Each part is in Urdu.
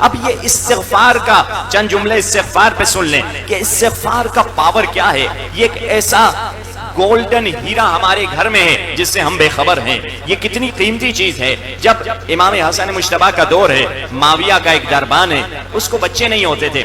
اب یہ استغفار کا چند جملے استغفار پہ سن لیں کہ استغفار کا پاور کیا ہے. یہ ایک ایسا گولڈن ہیرا ہمارے گھر میں ہے جس سے ہم بے خبر ہیں. یہ کتنی قیمتی چیز ہے. جب امام حسن مجتبیٰ کا دور ہے، معاویہ کا ایک دربان ہے، اس کو بچے نہیں ہوتے تھے.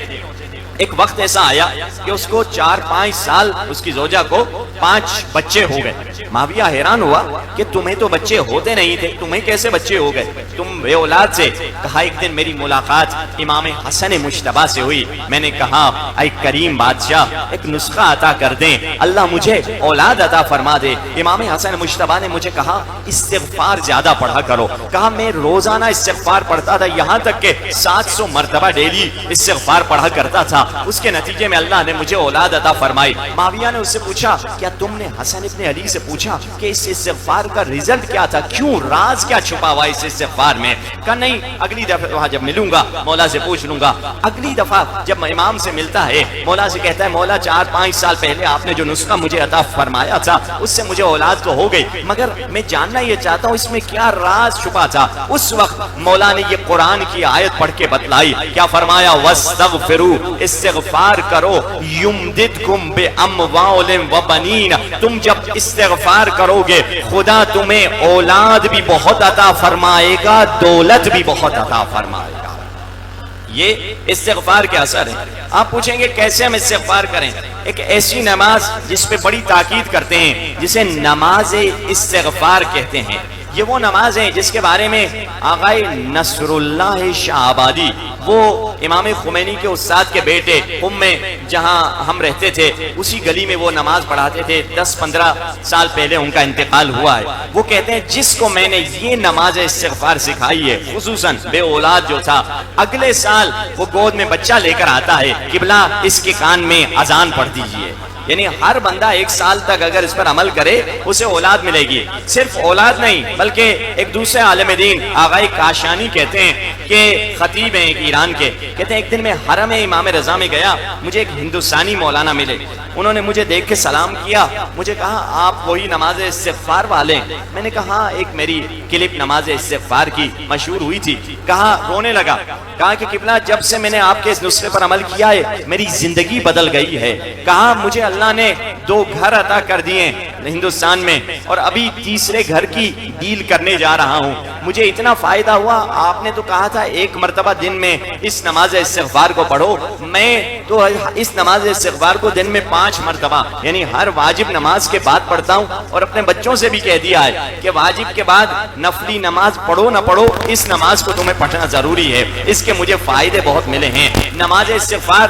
ایک وقت ایسا آیا کہ اس کو 4-5 سال، اس کی زوجہ کو 5 بچے ہو گئے. معاویہ حیران ہوا کہ تمہیں تو بچے ہوتے نہیں تھے، تمہیں کیسے بچے ہو گئے، تم بے اولاد سے. کہا ایک دن میری ملاقات امام حسن مجتبیٰ سے ہوئی. میں نے کہا اے کریم بادشاہ، ایک نسخہ عطا کر دیں، اللہ مجھے اولاد عطا فرما دے. امام حسن مجتبیٰ نے مجھے کہا استغفار زیادہ پڑھا کرو. کہا میں روزانہ استغفار پڑھتا تھا، یہاں تک کہ 700 مرتبہ ڈیلی استغفار پڑھا کرتا تھا. اس کے نتیجے میں اللہ نے مجھے اولاد عطا فرمائی. معاویہ نے اس سے پوچھا کیا تم نے حسن ابن علی سے پوچھا کہ اس استغفار کا رزلٹ کیا تھا، کیوں، راز کیا چھپا ہوا اس استغفار میں؟ کہا نہیں، اگلی دفعہ جب ملوں گا مولا سے پوچھ لوں گا. اگلی دفعہ جب امام سے ملتا ہے، مولا سے کہتا ہے مولا 4-5 سال پہلے آپ نے جو نسخہ مجھے عطا فرمایا تھا اس سے مجھے اولاد تو ہو گئی، مگر میں جاننا یہ چاہتا ہوں اس میں کیا راز چھپا تھا. اس وقت مولا نے یہ قرآن کی آیت پڑھ کے بتلائی. کیا فرمایا؟ وَاسْتَغْفِرُوا، استغفار کرو، یمددکم باموال وبنین، تم جب استغفار کرو گے خدا تمہیں اولاد بھی بہت عطا فرمائے گا، دولت بھی بہت عطا فرمائے گا. یہ استغفار کے اثر ہے. آپ پوچھیں گے کیسے ہم استغفار کریں؟ ایک ایسی نماز جس پہ بڑی تاکید کرتے ہیں جسے نماز استغفار کہتے ہیں. یہ وہ نماز ہے جس کے بارے میں آقائے نصر اللہ شاہ آبادی، وہ امام خمینی کے استاد کے بیٹے میں جہاں ہم رہتے تھے اسی گلی میں وہ نماز پڑھاتے تھے. 10-15 سال پہلے ان کا انتقال ہوا ہے. وہ کہتے ہیں جس کو میں نے یہ نماز استغفار سکھائی ہے، خصوصاً بے اولاد جو تھا، اگلے سال وہ گود میں بچہ لے کر آتا ہے، قبلہ اس کے کان میں اذان پڑھ دیجئے. یعنی ہر بندہ 1 سال تک اگر اس پر عمل کرے اسے اولاد ملے گی. صرف اولاد نہیں بلکہ ایک دوسرے عالم دین آغائے کاشانی کہتے ہیں کہ خطیب ہیں ایک ایران کے، کہتے ہیں ایک دن میں حرم امام رضا میں گیا، مجھے ایک ہندوستانی مولانا ملے. انہوں نے مجھے دیکھ کے سلام کیا، مجھے کہا آپ وہی نماز استغفار والے؟ میں نے کہا ہاں، ایک میری کلپ نماز استغفار کی مشہور ہوئی تھی. کہا رونے لگا، کہا کہ قبلہ جب سے میں نے آپ کے اس نسخے پر عمل کیا ہے میری زندگی بدل گئی ہے. کہا مجھے اللہ نے 2 گھر عطا کر دیے ہندوستان میں اور ابھی تیسرے گھر کی ڈیل کرنے جا رہا ہوں. مجھے اتنا فائدہ ہوا، آپ نے تو کہا تھا 1 مرتبہ دن میں اس نماز استغفار کو پڑھو، میں تو اس نماز استغفار کو دن میں 5 مرتبہ یعنی ہر واجب نماز کے بعد پڑھتا ہوں. اور اپنے بچوں سے بھی کہہ دیا ہے کہ واجب کے بعد نفلی نماز پڑھو نہ پڑھو، اس نماز کو تمہیں پڑھنا ضروری ہے. اس کے مجھے فائدے بہت ملے ہیں. نماز استغفار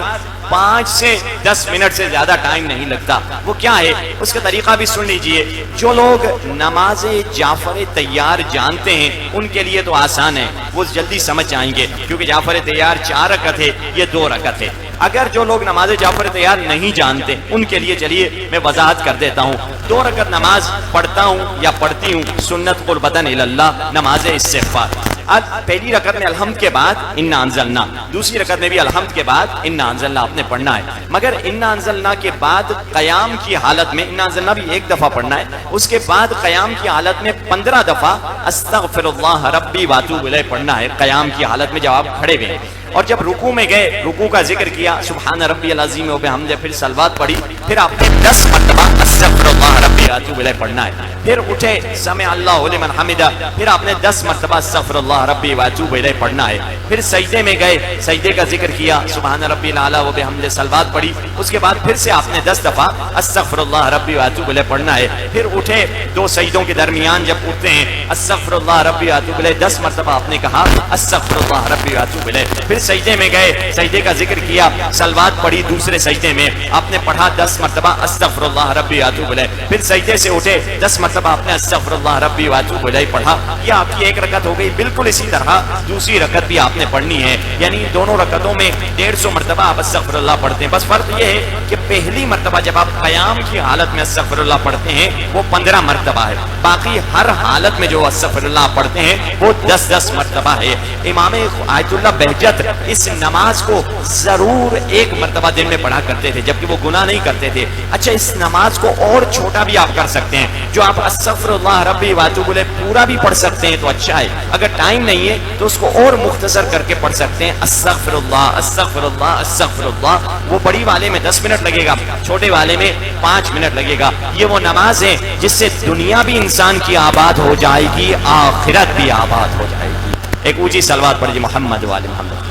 5 سے 10 منٹ سے زیادہ ٹائم نہیں لگتا. وہ کیا ہے اس کا طریقہ بھی سن لیجئے. جو لوگ نماز جعفر طیار جانتے ہیں ان کے لیے تو آسان ہے، وہ جلدی سمجھ جائیں گے کیونکہ جعفر طیار 4 رکعت ہے، یہ 2 رکعت ہے. اگر جو لوگ نماز جعفر طیار نہیں جانتے ان کے لیے چلیے میں وضاحت کر دیتا ہوں. 2 رکعت نماز پڑھتا ہوں یا پڑھتی ہوں سنت قربتاً اللہ نماز استغفار. اب پہلی رکعت میں الحمد کے بعد انا انزلنا، دوسری رکعت میں بھی الحمد کے بعد انا انزلنا آپ نے پڑھنا ہے. مگر انا انزلنا کے بعد قیام کی حالت میں انا انزلنا بھی 1 دفعہ پڑھنا ہے. اس کے بعد قیام کی حالت میں 15 دفعہ استغفر اللہ ربی واتوب الیہ پڑھنا ہے قیام کی حالت میں جب آپ کھڑے ہوئے. اور جب رکوع میں گئے رکوع کا ذکر کیا سبحان ربی العظیم و بحمدہ، پھر صلوات پڑھی، پھر آپ نے 10 مرتبہ استغفر اللہ ربی واتوب الیہ پڑھنا ہے. پھر اٹھے سمع اللہ لمن حمدہ، پھر آپ نے 10 مرتبہ استغفر اللہ ربی واتوب الیہ پڑھنا ہے. پھر سجدے میں گئے، سجدے کا ذکر کیا سبحان ربی الاعلی و بحمدہ، صلوات پڑھی. اس کے بعد پھر سے آپ نے 10 دفعہ استغفر اللہ ربی واتوب الیہ پڑھنا ہے. پھر اٹھے 2 سجدوں کے درمیان جب اٹھتے ہیں استغفر اللہ ربی واتوب الیہ 10 مرتبہ آپ نے کہا استغفر اللہ ربی واتوب الیہ. پھر سجدے میں گئے، سجدے کا ذکر کیا، صلوات پڑھی. دوسرے سجدے میں آپ نے پڑھا 10 مرتبہ استغفر اللہ ربی واتوب الیہ. پھر سجدے سے اٹھے 10 مرتبہ آپ نے استغفر اللہ ربی واتوب الیہ پڑھا. یہ آپ کی 1 رکعت ہو گئی. بالکل اسی طرح دوسری رکعت بھی آپ نے پڑھنی ہے، یعنی دونوں رکعتوں میں 150 مرتبہ آپ استغفر اللہ پڑھتے ہیں. بس فرق یہ ہے کہ پہلی مرتبہ جب آپ قیام کی حالت میں استغفر اللہ پڑھتے ہیں وہ 15 مرتبہ ہے، باقی ہر حالت میں جو استغفر اللہ پڑھتے ہیں وہ 10-10 مرتبہ ہے. امام آیت اللہ بہجت اس نماز کو ضرور ایک مرتبہ دن میں پڑھا کرتے تھے، جبکہ وہ گناہ نہیں کرتے تھے۔ اچھا، اس نماز کو اور چھوٹا بھی آپ کر سکتے ہیں، جو آپ استغفر اللہ ربی واتوب الیہ پورا بھی پڑھ سکتے ہیں تو اچھا ہے، اگر ٹائم نہیں ہے تو اس کو اور مختصر کر کے پڑھ سکتے ہیں، استغفر اللہ استغفر اللہ استغفر اللہ۔ وہ بڑی والے میں 10 منٹ لگے گا، چھوٹے والے میں 5 منٹ لگے گا۔ یہ وہ نماز ہے جس سے دنیا بھی انسان کی آباد ہو جائے گی، آخرت بھی آباد ہو جائے گی۔ ایک اونچی صلوات پڑھیے محمد والے محمد۔